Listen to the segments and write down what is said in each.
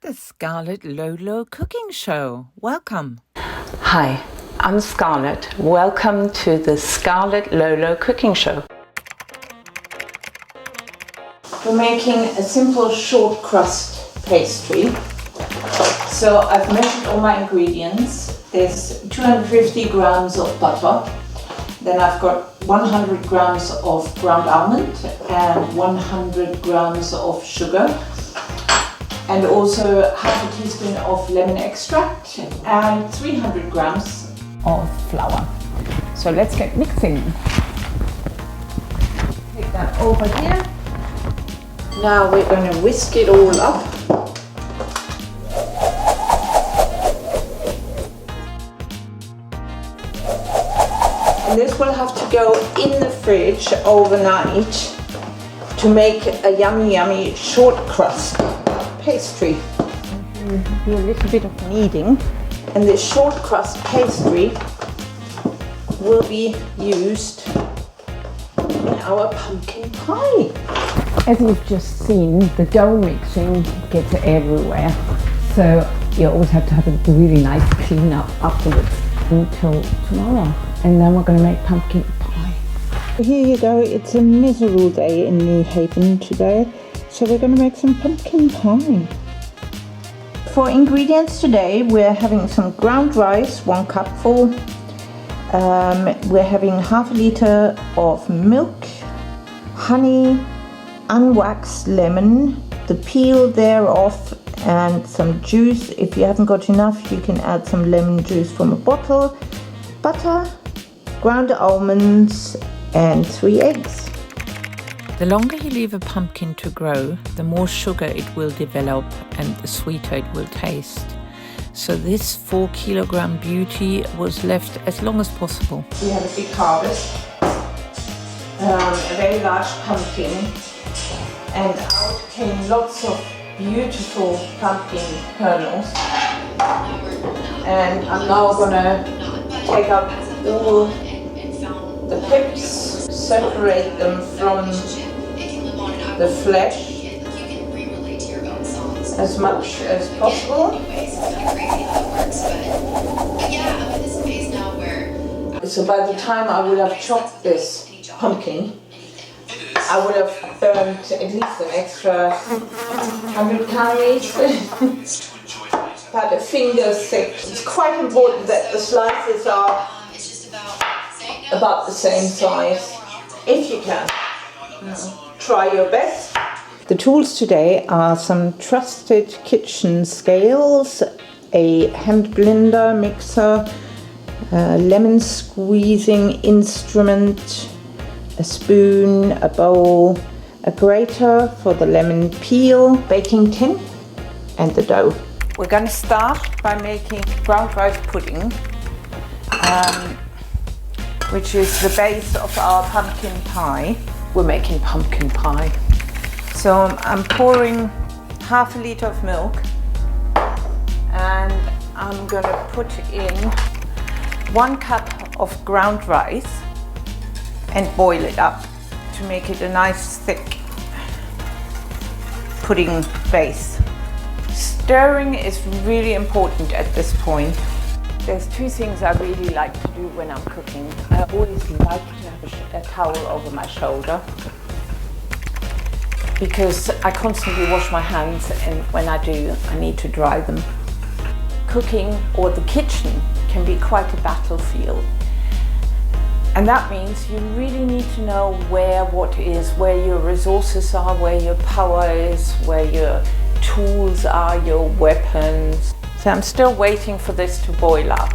the Scarletlolo cooking show. Welcome. Hi, I'm Scarlet. Welcome to the Scarletlolo cooking show. We're making a simple short crust pastry. So I've measured all my ingredients. There's 250 grams of butter. Then I've got 100 grams of ground almond and 100 grams of sugar. And also half a teaspoon of lemon extract and 300 grams of flour. So let's get mixing. Take that over here. Now we're going to whisk it all up. And this will have to go in the fridge overnight to make a yummy short crust pastry. Do a little bit of kneading, and this short crust pastry will be used in our pumpkin pie. As you've just seen, the dough mixing gets everywhere, so you always have to have a really nice clean up afterwards until tomorrow, and then we're going to make pumpkin pie. Here you go, it's a miserable day in New Haven today. So we're going to make some pumpkin pie. For ingredients today, we're having some ground rice, 1 cupful. We're having half a liter of milk, honey, unwaxed lemon, the peel thereof, and some juice. If you haven't got enough, you can add some lemon juice from a bottle, butter, ground almonds, and 3 eggs. The longer you leave a pumpkin to grow, the more sugar it will develop and the sweeter it will taste. So this 4 kilogram beauty was left as long as possible. We had a big harvest, a very large pumpkin, and out came lots of beautiful pumpkin kernels. And I'm now gonna take out all the pips, separate them from the flesh as much as possible. So by the time I would have chopped this pumpkin, I would have burned at least an extra 100 calories. About a finger thick. It's quite important that the slices are about the same size, if you can. Try your best. The tools today are some trusted kitchen scales, a hand blender mixer, a lemon squeezing instrument, a spoon, a bowl, a grater for the lemon peel, baking tin, and the dough. We're going to start by making ground rice pudding, which is the base of our pumpkin pie. We're making pumpkin pie. So I'm pouring half a liter of milk, and I'm going to put in 1 cup of ground rice and boil it up to make it a nice thick pudding base. Stirring is really important at this point. There's 2 things I really like to do when I'm cooking. I always like to have a towel over my shoulder, because I constantly wash my hands, and when I do, I need to dry them. Cooking or the kitchen can be quite a battlefield. And that means you really need to know where what is, where your resources are, where your power is, where your tools are, your weapons. So I'm still waiting for this to boil up.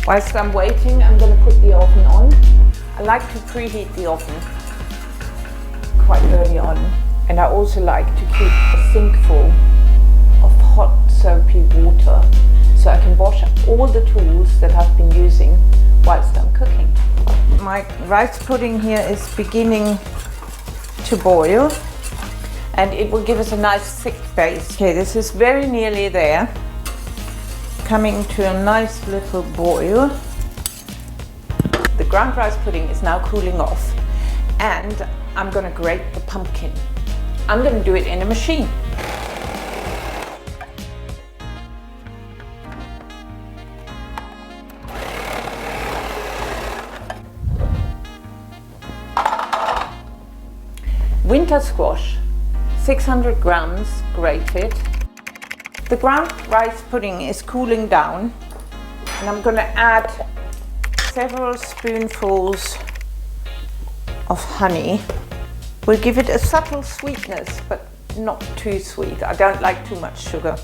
Whilst I'm waiting, I'm going to put the oven on. I like to preheat the oven quite early on, and I also like to keep a sink full of hot soapy water so I can wash all the tools that I've been using whilst I'm cooking. My rice pudding here is beginning to boil, and it will give us a nice thick base. Okay, this is very nearly there. Coming to a nice little boil. The ground rice pudding is now cooling off, and I'm going to grate the pumpkin. I'm going to do it in a machine. winter squash, 600 grams grated. The ground rice pudding is cooling down, and I'm going to add several spoonfuls of honey. We'll give it a subtle sweetness, but not too sweet. I don't like too much sugar.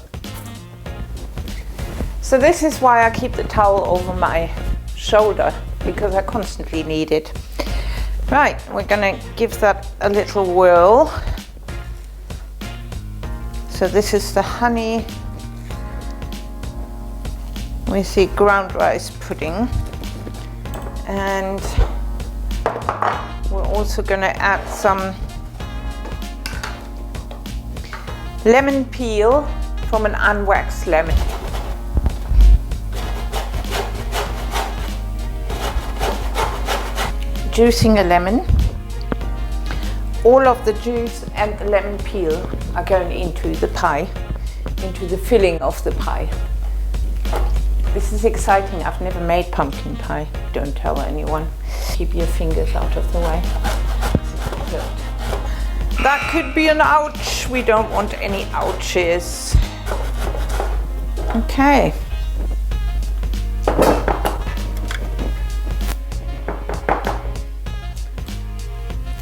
So this is why I keep the towel over my shoulder, because I constantly need it. Right, we're gonna give that a little whirl. So this is the honey with the ground rice pudding. And we're also gonna add some lemon peel from an unwaxed lemon. Juicing a lemon. All of the juice and the lemon peel are going into the pie, into the filling of the pie. This is exciting. I've never made pumpkin pie. Don't tell anyone. Keep your fingers out of the way. That could be an ouch. We don't want any ouches. Okay.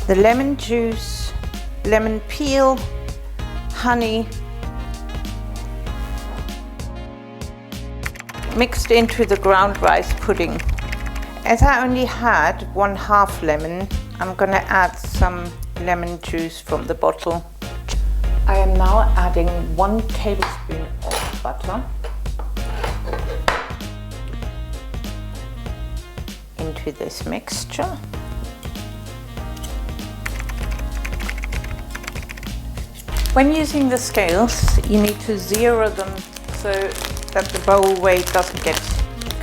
The lemon juice, lemon peel, honey, mixed into the ground rice pudding. As I only had 1/2 lemon, I'm gonna add some lemon juice from the bottle. I am now adding 1 tablespoon of butter into this mixture. When using the scales, you need to zero them so that the bowl weight doesn't get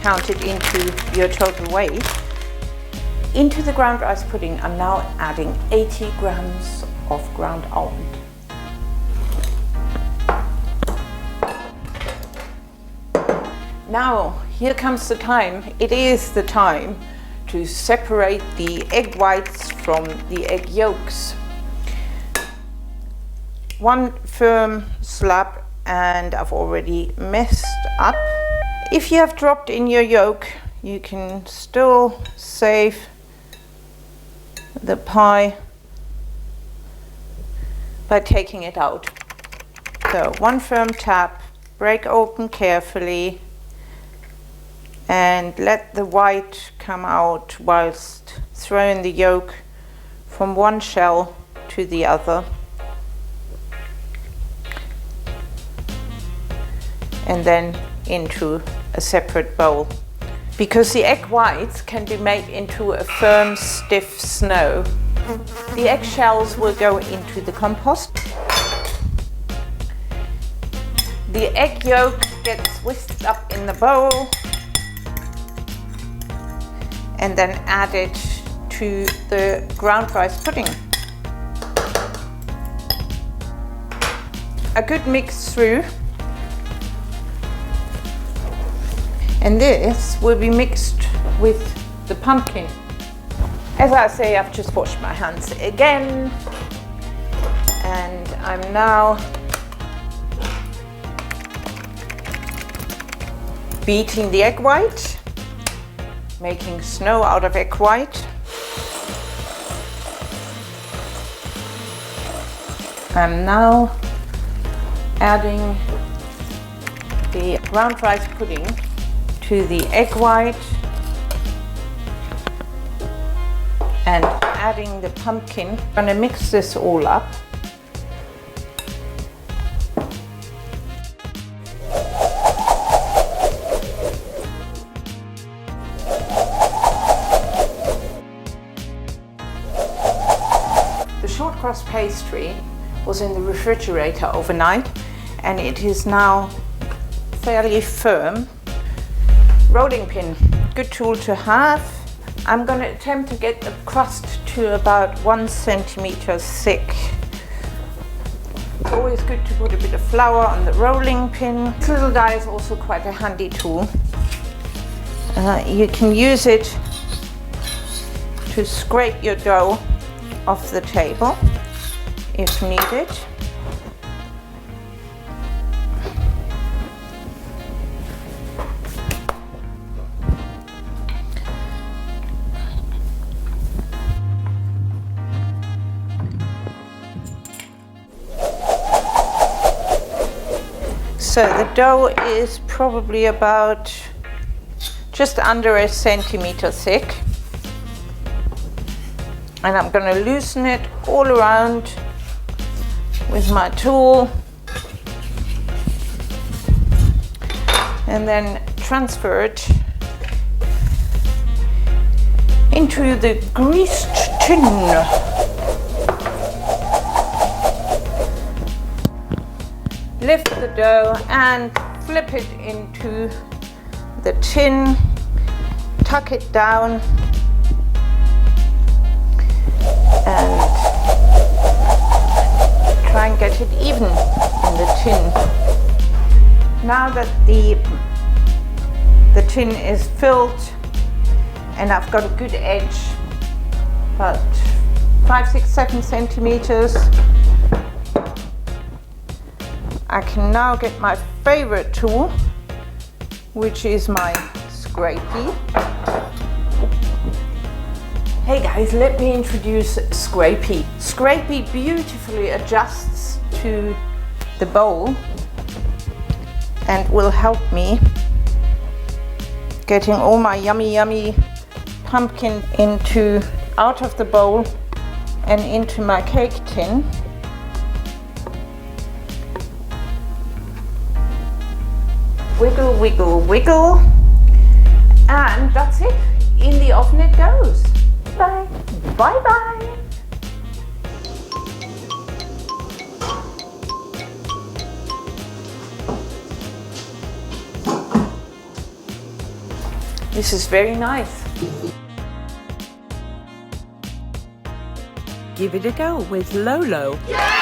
counted into your total weight. Into the ground rice pudding, I'm now adding 80 grams of ground almond. Now, here comes the time. It is the time to separate the egg whites from the egg yolks. 1 firm slab, and I've already messed up. If you have dropped in your yolk, you can still save the pie by taking it out. So 1 firm tap, break open carefully, and let the white come out whilst throwing the yolk from one shell to the other. And then into a separate bowl. Because the egg whites can be made into a firm, stiff snow, the eggshells will go into the compost. The egg yolk gets whisked up in the bowl and then added to the ground rice pudding. A good mix through. And this will be mixed with the pumpkin. As I say, I've just washed my hands again, and I'm now beating the egg white, making snow out of egg white. I'm now adding the ground rice pudding to the egg white and adding the pumpkin. I'm gonna mix this all up. The short crust pastry was in the refrigerator overnight, and it is now fairly firm. Rolling pin, good tool to have. I'm going to attempt to get the crust to about 1 centimeter thick. Always good to put a bit of flour on the rolling pin. This little guy is also quite a handy tool. You can use it to scrape your dough off the table. if needed. So the dough is probably about just under a centimeter thick. And I'm going to loosen it all around with my tool. And then transfer it into the greased tin. Lift the dough and flip it into the tin, tuck it down, and try and get it even in the tin. Now that the tin is filled and I've got a good edge, about 5, 6, 7 centimeters, I can now get my favorite tool, which is my scrapie. Hey guys, let me introduce Scrapie. Scrapie beautifully adjusts to the bowl and will help me getting all my yummy pumpkin out of the bowl and into my cake tin. Wiggle, wiggle, wiggle, and that's it. In the oven it goes. Bye. Bye bye. This is very nice. Give it a go with Lolo. Yeah!